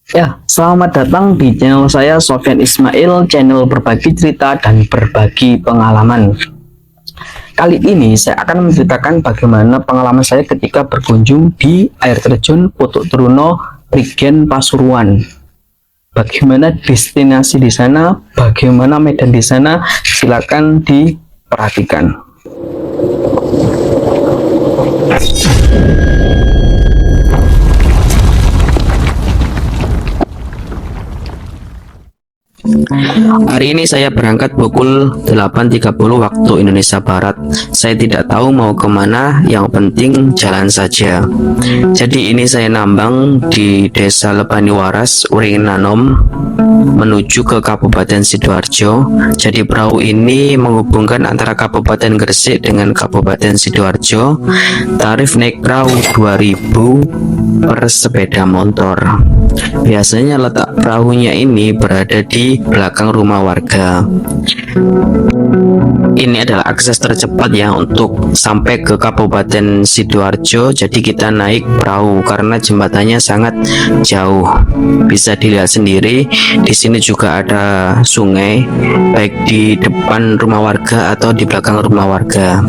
Ya, selamat datang di channel saya Sofyan Ismail, channel berbagi cerita dan berbagi pengalaman. Kali ini saya akan menceritakan bagaimana pengalaman saya ketika berkunjung di air terjun Putuk Truno, Prigen, Pasuruan. Bagaimana destinasi di sana, bagaimana medan di sana, silakan diperhatikan. Hari ini saya berangkat pukul 8.30 waktu Indonesia Barat. Saya tidak tahu mau kemana, yang penting jalan saja. Jadi ini saya nambang di Desa Lebani Waras, Uringanom, menuju ke Kabupaten Sidoarjo. Jadi perahu ini menghubungkan antara Kabupaten Gresik dengan Kabupaten Sidoarjo. Tarif naik perahu 2.000 per sepeda motor. Biasanya letak perahunya ini berada di belakang rumah warga. Ini adalah akses tercepat ya untuk sampai ke Kabupaten Sidoarjo. Jadi kita naik perahu karena jembatannya sangat jauh. Bisa dilihat sendiri, di sini juga ada sungai, baik di depan rumah warga atau di belakang rumah warga.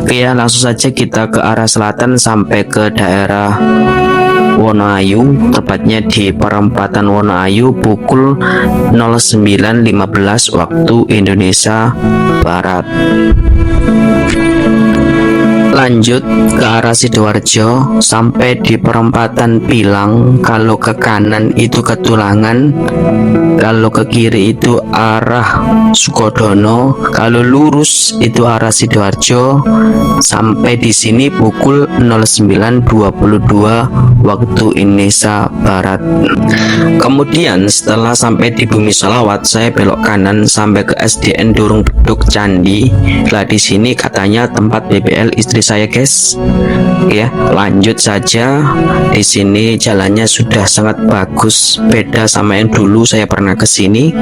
Oke ya, langsung saja kita ke arah selatan sampai ke daerah Wonoayu, tepatnya di perempatan Wonoayu pukul 09.15 waktu Indonesia Barat. Lanjut ke arah Sidoarjo sampai di perempatan Pilang. Kalau ke kanan itu ke Tulangan, kalau ke kiri itu arah Sukodono, kalau lurus itu arah Sidoarjo. Sampai di sini pukul 09.22 waktu Indonesia Barat. Kemudian setelah sampai di Bumi Sholawat, saya belok kanan sampai ke SDN Durung Beduk Candi. Lah di sini katanya tempat BBL istri saya, guys. Ya, lanjut saja. Di sini jalannya sudah sangat bagus, beda sama yang dulu saya pernah ke sini.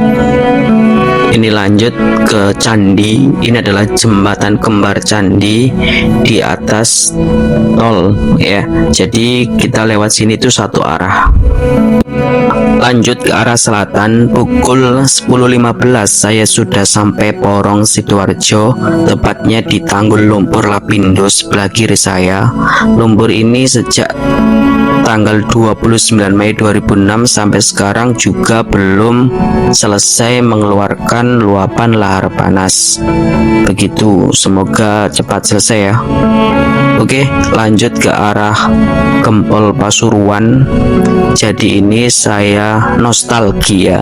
Ini lanjut ke Candi. Ini adalah jembatan kembar Candi di atas tol ya. Jadi kita lewat sini itu satu arah. Lanjut ke arah selatan, pukul 10.15 saya sudah sampai Porong Sidoarjo, tepatnya di Tanggul Lumpur Lapindo sebelah kiri saya. Lumpur ini sejak tanggal 29 Mei 2006 sampai sekarang juga belum selesai mengeluarkan luapan lahar panas. Begitu, semoga cepat selesai ya. Oke, lanjut ke arah Gempol Pasuruan. Jadi ini saya nostalgia.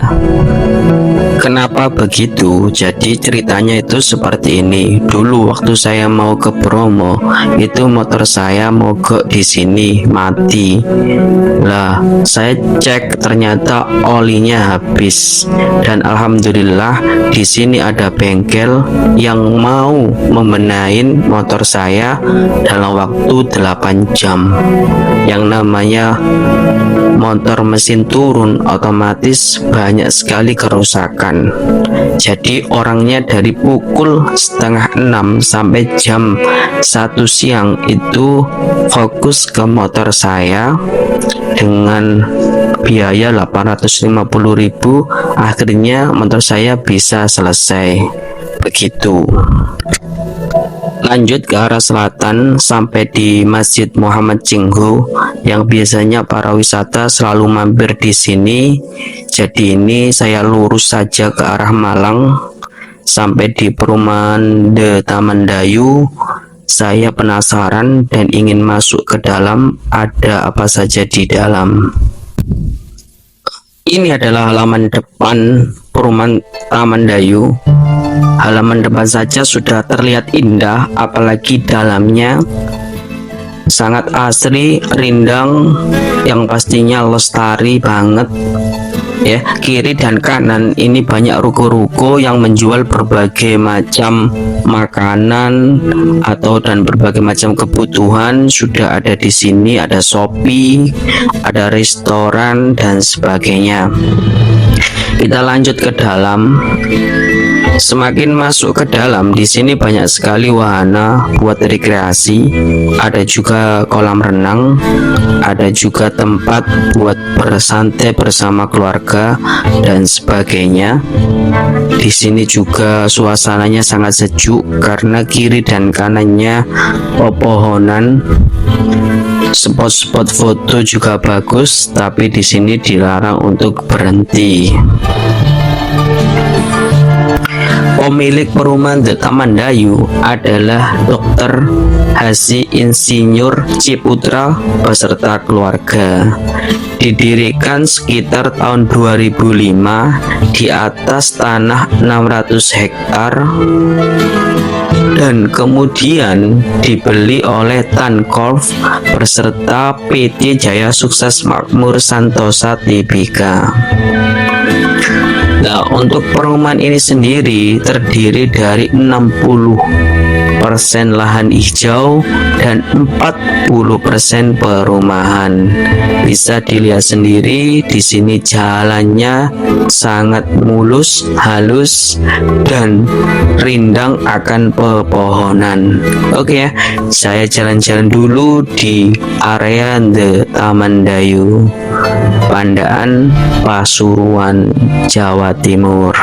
Kenapa begitu? Jadi ceritanya itu seperti ini. Dulu waktu saya mau ke Bromo, itu motor saya mogok di sini, mati. Lah, saya cek ternyata olinya habis. Dan alhamdulillah di sini ada bengkel yang mau membenahin motor saya dalam waktu 8 jam. Yang namanya motor mesin turun otomatis banyak sekali kerusakan. Jadi orangnya dari pukul setengah 6 sampai jam 1 siang itu fokus ke motor saya dengan biaya 850.000. Akhirnya motor saya bisa selesai. Begitu. Lanjut ke arah selatan sampai di Masjid Muhammad Cingho yang biasanya para wisata selalu mampir di sini. Jadi ini saya lurus saja ke arah Malang sampai di perumahan The Taman Dayu. Saya penasaran dan ingin masuk ke dalam, ada apa saja di dalam. Ini adalah halaman depan perumahan Taman Dayu. Halaman depan saja sudah terlihat indah, apalagi dalamnya sangat asri, rindang, yang pastinya lestari banget ya. Kiri dan kanan ini banyak ruko-ruko yang menjual berbagai macam makanan atau dan berbagai macam kebutuhan sudah ada di sini. Ada Shopee, ada restoran dan sebagainya. Kita lanjut ke dalam. Semakin masuk ke dalam, di sini banyak sekali wahana buat rekreasi. Ada juga kolam renang, ada juga tempat buat bersantai bersama keluarga dan sebagainya. Di sini juga suasananya sangat sejuk karena kiri dan kanannya pepohonan. Spot-spot foto juga bagus, tapi di sini dilarang untuk berhenti. Pemilik perumahan The Taman Dayu adalah Dr. Haji Insinyur Ciputra beserta keluarga. Didirikan sekitar tahun 2005 di atas tanah 600 hektar dan kemudian dibeli oleh Tancorp beserta PT Jaya Sukses Makmur Santosa Tbk. Nah, untuk perumahan ini sendiri terdiri dari 60% lahan hijau dan 40% perumahan. Bisa dilihat sendiri di sini jalannya sangat mulus, halus dan rindang akan pepohonan. Oke ya, saya jalan-jalan dulu di area The Taman Dayu, Pandaan, Pasuruan, Jawa Timur.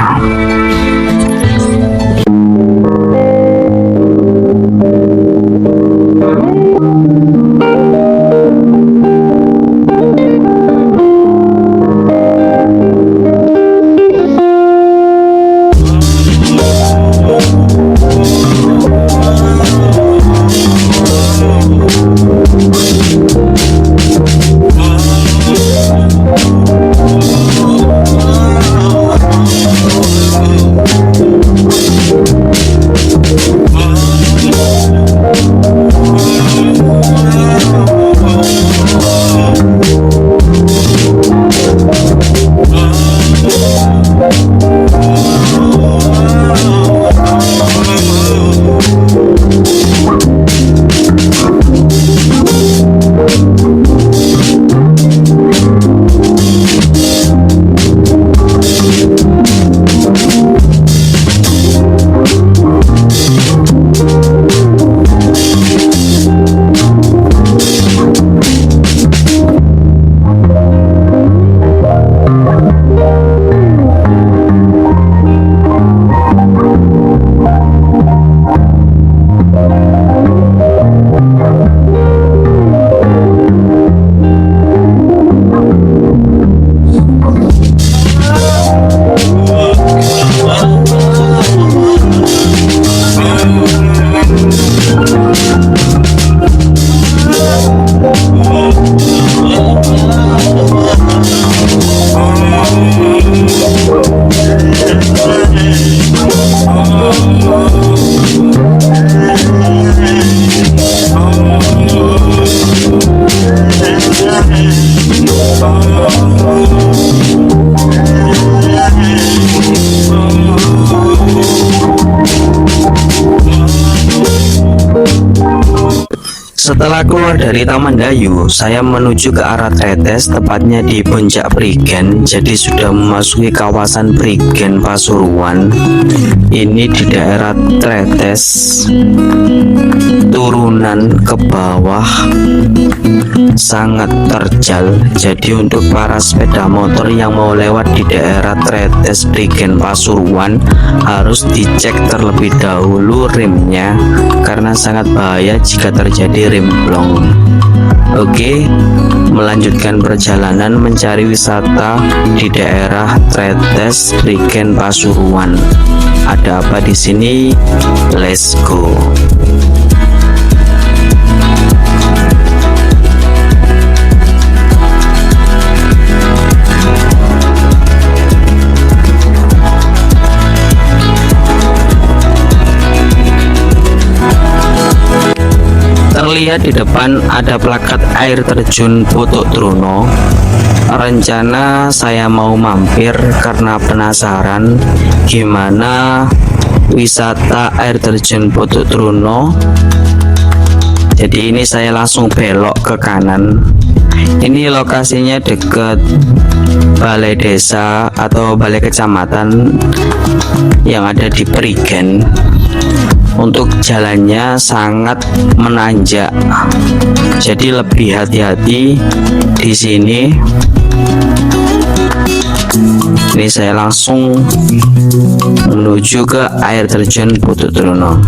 Setelah keluar dari Taman Dayu, saya menuju ke arah Tretes, tepatnya di Puncak Prigen. Jadi sudah memasuki kawasan Prigen Pasuruan. Ini di daerah Tretes, turunan ke bawah sangat terjal. Jadi untuk para sepeda motor yang mau lewat di daerah Tretes Prigen Pasuruan harus dicek terlebih dahulu remnya, karena sangat bahaya jika terjadi rem blong. Oke, melanjutkan perjalanan mencari wisata di daerah Tretes Prigen Pasuruan. Ada apa di sini? Let's go. Terlihat di depan ada plakat air terjun Potok Truno. Rencana saya mau mampir karena penasaran gimana wisata air terjun Potok Truno. Jadi ini saya langsung belok ke kanan. Ini lokasinya dekat balai desa atau balai kecamatan yang ada di Prigen. Untuk jalannya sangat menanjak, jadi lebih hati-hati di sini. Ini saya langsung menuju ke air terjun Putuk Truno.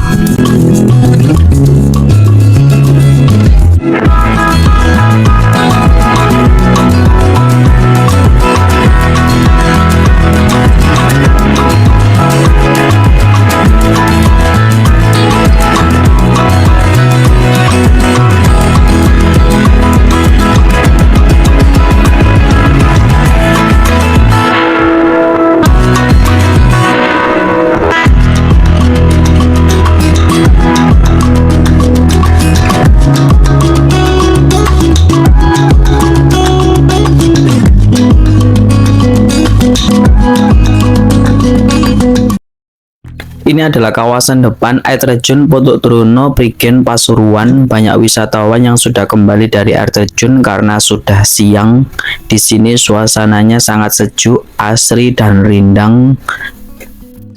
Ini adalah kawasan depan air terjun Putuk Truno, Prigen, Pasuruan. Banyak wisatawan yang sudah kembali dari air terjun karena sudah siang. Di sini suasananya sangat sejuk, asri dan rindang.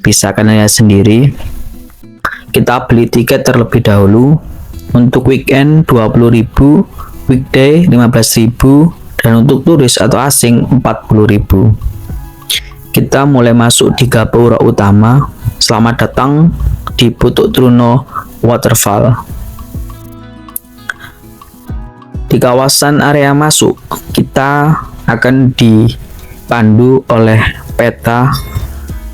Bisa kalian lihat sendiri. Kita beli tiket terlebih dahulu. Untuk weekend 20.000, weekday 15.000, dan untuk turis atau asing 40.000. Kita mulai masuk di gapura utama. Selamat datang di Putuk Truno Waterfall. Di kawasan area masuk, kita akan dipandu oleh peta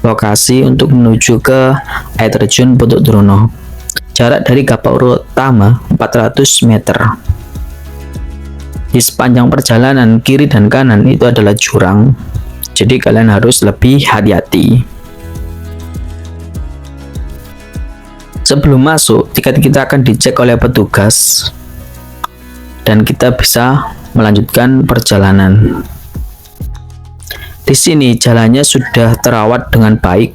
lokasi untuk menuju ke air terjun Putuk Truno. Jarak dari gapura utama 400 meter. Di sepanjang perjalanan kiri dan kanan itu adalah jurang, jadi kalian harus lebih hati-hati. Sebelum masuk, tiket kita akan dicek oleh petugas dan kita bisa melanjutkan perjalanan. Di sini jalannya sudah terawat dengan baik,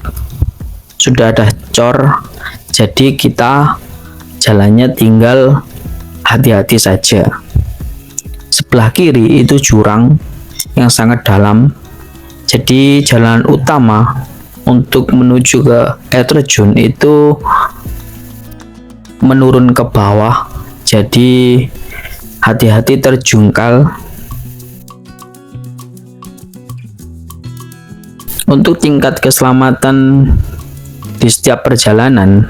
sudah ada cor, jadi kita jalannya tinggal hati-hati saja. Sebelah kiri itu jurang yang sangat dalam, jadi jalan utama untuk menuju ke air terjun itu menurun ke bawah, jadi hati-hati terjungkal. Untuk tingkat keselamatan di setiap perjalanan,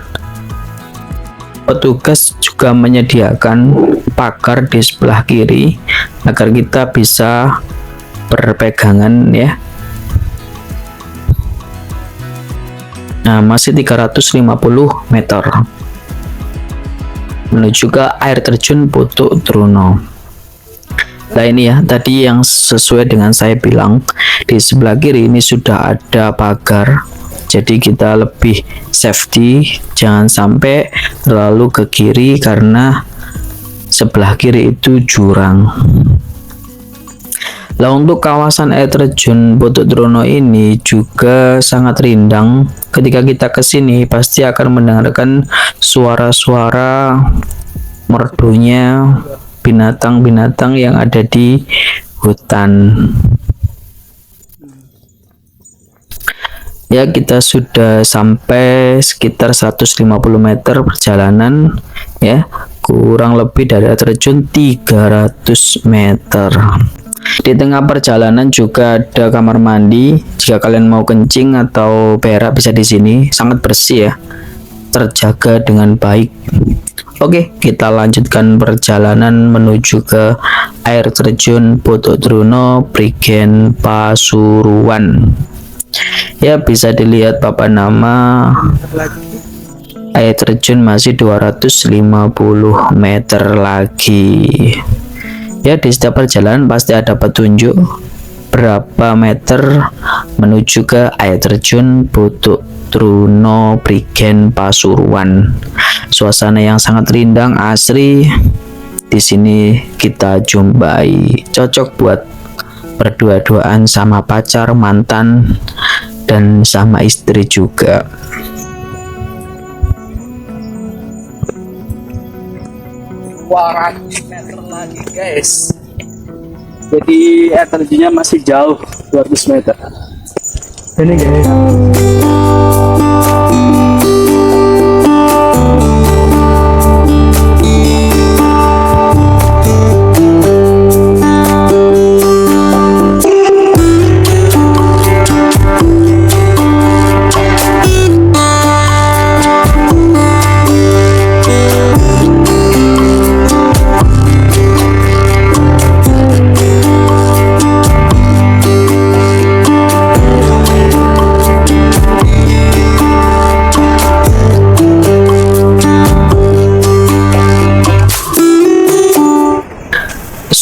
petugas juga menyediakan pagar di sebelah kiri agar kita bisa berpegangan ya. Nah, masih 350 meter menuju ke air terjun Putuk Truno. Nah ini ya, tadi yang sesuai dengan saya bilang, di sebelah kiri ini sudah ada pagar, jadi kita lebih safety, jangan sampai terlalu ke kiri karena sebelah kiri itu jurang. Nah, untuk kawasan air terjun Putuk Truno ini juga sangat rindang. Ketika kita ke sini pasti akan mendengarkan suara-suara merdunya binatang-binatang yang ada di hutan. Ya, kita sudah sampai sekitar 150 meter perjalanan ya, kurang lebih dari air terjun 300 meter. Di tengah perjalanan juga ada kamar mandi. Jika kalian mau kencing atau berak bisa di sini, sangat bersih ya, terjaga dengan baik. Oke, kita lanjutkan perjalanan menuju ke air terjun Putuk Truno, Prigen, Pasuruan. Ya, bisa dilihat papan nama. Air terjun masih 250 meter lagi. Ya, di setiap perjalanan pasti ada petunjuk berapa meter menuju ke air terjun Putuk Truno, Prigen, Pasuruan. Suasana yang sangat rindang, asri. Di sini kita jumpai, cocok buat berdua-duaan sama pacar, mantan, dan sama istri juga. Meter lagi guys, jadi air terjunnya masih jauh. 200 meter. Ini guys.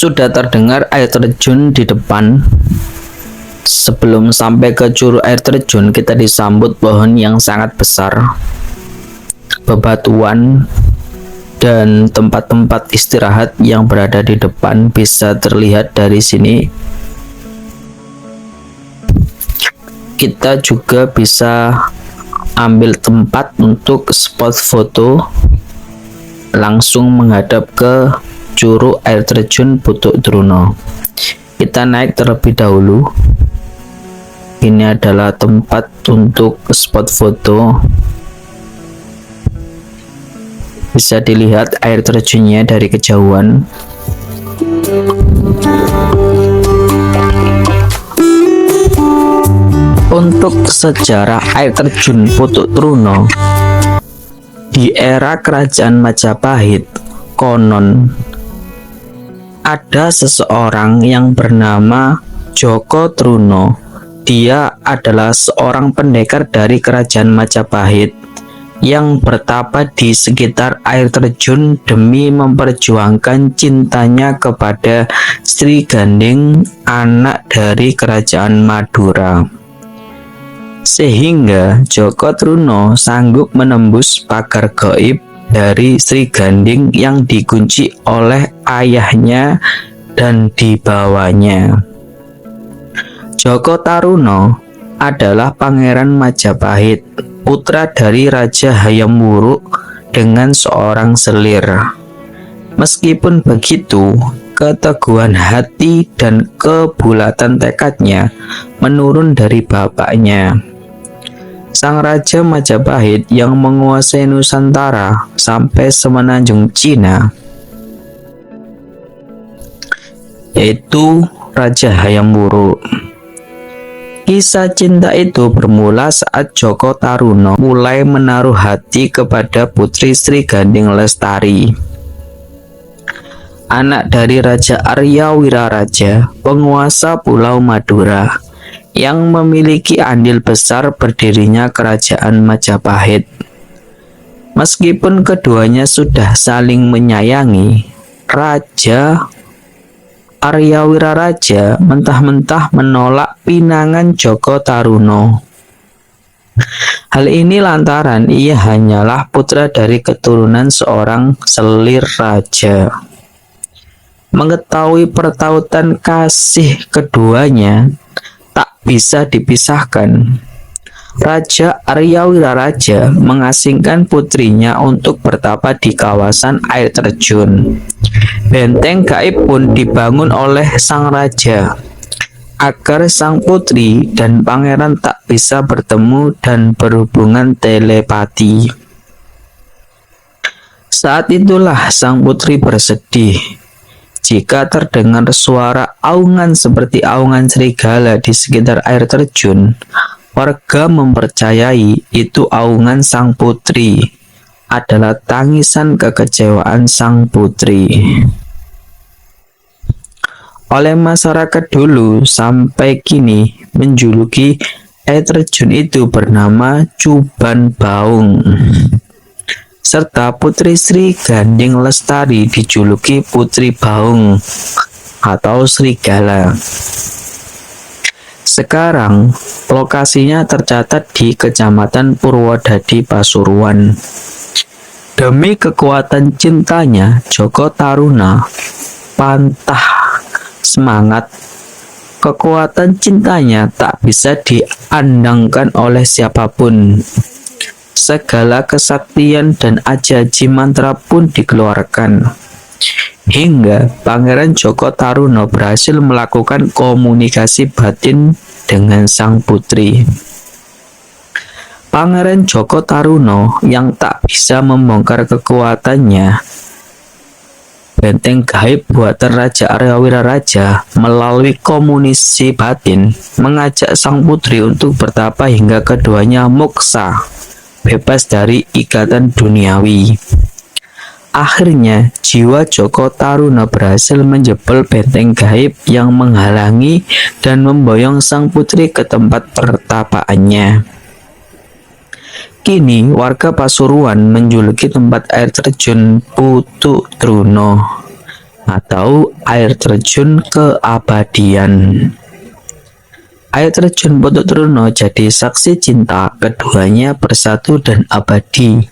Sudah terdengar air terjun di depan. Sebelum sampai ke curug air terjun, kita disambut pohon yang sangat besar, bebatuan, dan tempat-tempat istirahat yang berada di depan bisa terlihat dari sini. Kita juga bisa ambil tempat untuk spot foto langsung menghadap ke curug air terjun Putuk Druno. Kita naik terlebih dahulu. Ini adalah tempat untuk spot foto. Bisa dilihat air terjunnya dari kejauhan. Untuk sejarah air terjun Putuk Druno, di era kerajaan Majapahit, konon ada seseorang yang bernama Joko Truno. Dia adalah seorang pendekar dari kerajaan Majapahit yang bertapa di sekitar air terjun demi memperjuangkan cintanya kepada Sri Ganding, anak dari kerajaan Madura. Sehingga Joko Truno sanggup menembus pagar gaib dari Sri Ganding yang dikunci oleh ayahnya dan dibawanya. Joko Taruno adalah Pangeran Majapahit, putra dari Raja Hayam Wuruk dengan seorang selir. Meskipun begitu, keteguhan hati dan kebulatan tekadnya menurun dari bapaknya. Sang Raja Majapahit yang menguasai Nusantara sampai semenanjung Cina, yaitu Raja Hayam Wuruk. Kisah cinta itu bermula saat Joko Taruno mulai menaruh hati kepada putri Sri Ganding Lestari, anak dari Raja Arya Wiraraja, penguasa Pulau Madura, yang memiliki andil besar berdirinya kerajaan Majapahit. Meskipun keduanya sudah saling menyayangi, Raja Arya Wiraraja mentah-mentah menolak pinangan Joko Taruno. Hal ini lantaran ia hanyalah putra dari keturunan seorang selir raja. Mengetahui pertautan kasih keduanya tak bisa dipisahkan, Raja Arya Wiraraja mengasingkan putrinya untuk bertapa di kawasan air terjun. Benteng gaib pun dibangun oleh sang raja agar sang putri dan pangeran tak bisa bertemu dan berhubungan telepati. Saat itulah sang putri bersedih jika terdengar suara aungan seperti aungan serigala di sekitar air terjun. Warga mempercayai itu aungan sang putri, adalah tangisan kekecewaan sang putri. Oleh masyarakat dulu sampai kini menjuluki air terjun itu bernama Cuban Baung, serta putri Sri Ganding Lestari dijuluki Putri Baung atau Serigala. Sekarang lokasinya tercatat di Kecamatan Purwodadi, Pasuruan. Demi kekuatan cintanya, Joko Taruna pantah semangat. Kekuatan cintanya tak bisa diandangkan oleh siapapun. Segala kesaktian dan ajaji mantra pun dikeluarkan. hingga Pangeran Joko Taruna berhasil melakukan komunikasi batin dengan sang putri. Pangeran Joko Taruna yang tak bisa membongkar kekuatannya, benteng gaib buatan Raja Arya Wiraraja melalui komunikasi batin mengajak sang putri untuk bertapa hingga keduanya moksa, bebas dari ikatan duniawi. Akhirnya, jiwa Joko Taruna berhasil menjebol benteng gaib yang menghalangi dan memboyong sang putri ke tempat pertapaannya. Kini, warga Pasuruan menjuluki tempat air terjun Putu Truno atau air terjun keabadian. Air terjun Putu Truno jadi saksi cinta keduanya bersatu dan abadi.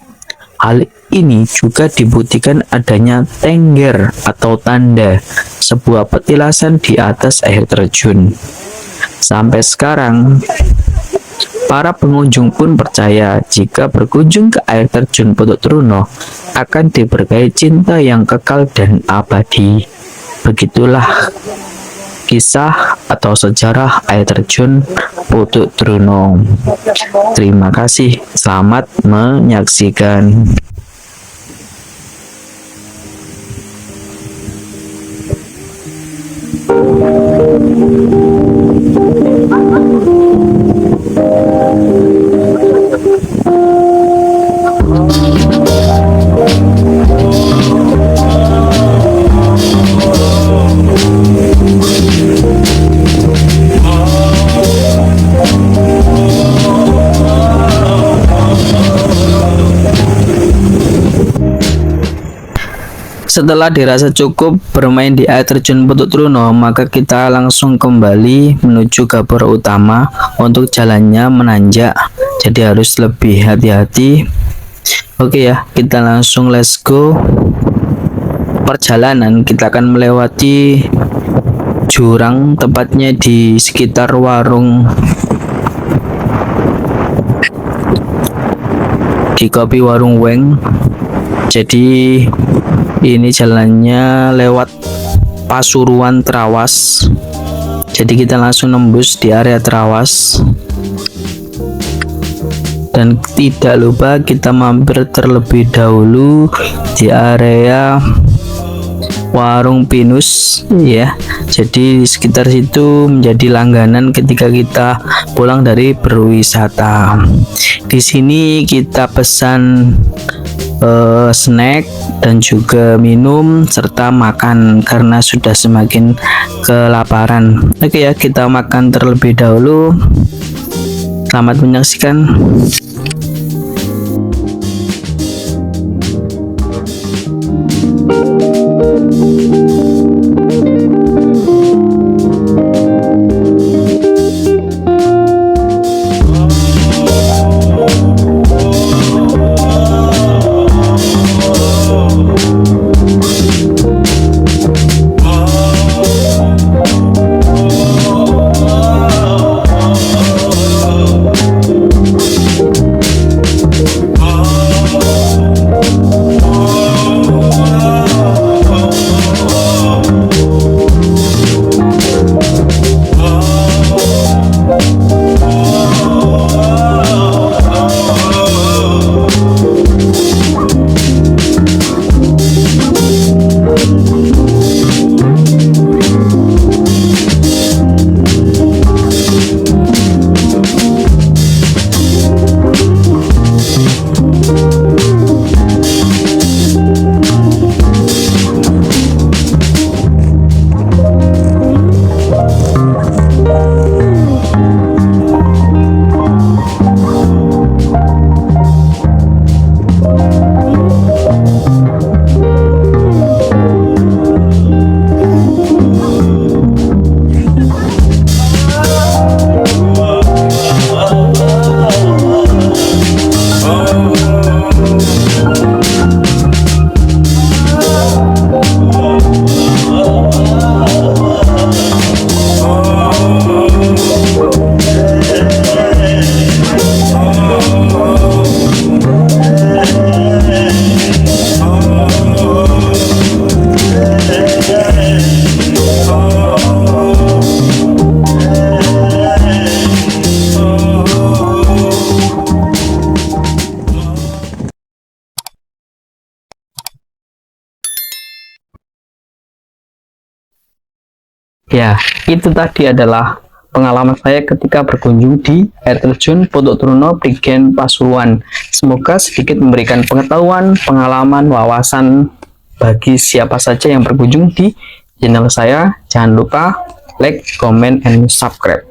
Hal ini juga dibuktikan adanya tengger atau tanda, sebuah petilasan di atas air terjun. Sampai sekarang, para pengunjung pun percaya jika berkunjung ke air terjun Putu Truno akan diberkahi cinta yang kekal dan abadi. Begitulah kisah atau sejarah air terjun Putu Truno. Terima kasih, selamat menyaksikan. Setelah dirasa cukup bermain di air terjun Putu Truno, maka kita langsung kembali menuju gapura utama. Untuk jalannya menanjak, jadi harus lebih hati-hati. Oke ya, kita langsung let's go. Perjalanan kita akan melewati jurang, tepatnya di sekitar warung di kopi warung Weng. Jadi ini jalannya lewat Pasuruan Trawas. Jadi kita langsung nembus di area Trawas. Dan tidak lupa kita mampir terlebih dahulu di area Warung Pinus ya. Jadi di sekitar situ menjadi langganan ketika kita pulang dari berwisata. Di sini kita pesan snack dan juga minum serta makan karena sudah semakin kelaparan. Oke ya, kita makan terlebih dahulu. Selamat menyaksikan. Ya, itu tadi adalah pengalaman saya ketika berkunjung di air terjun Potok Truno Prigen Pasuruan. Semoga sedikit memberikan pengetahuan, pengalaman, wawasan bagi siapa saja yang berkunjung di channel saya. Jangan lupa like, comment, and subscribe.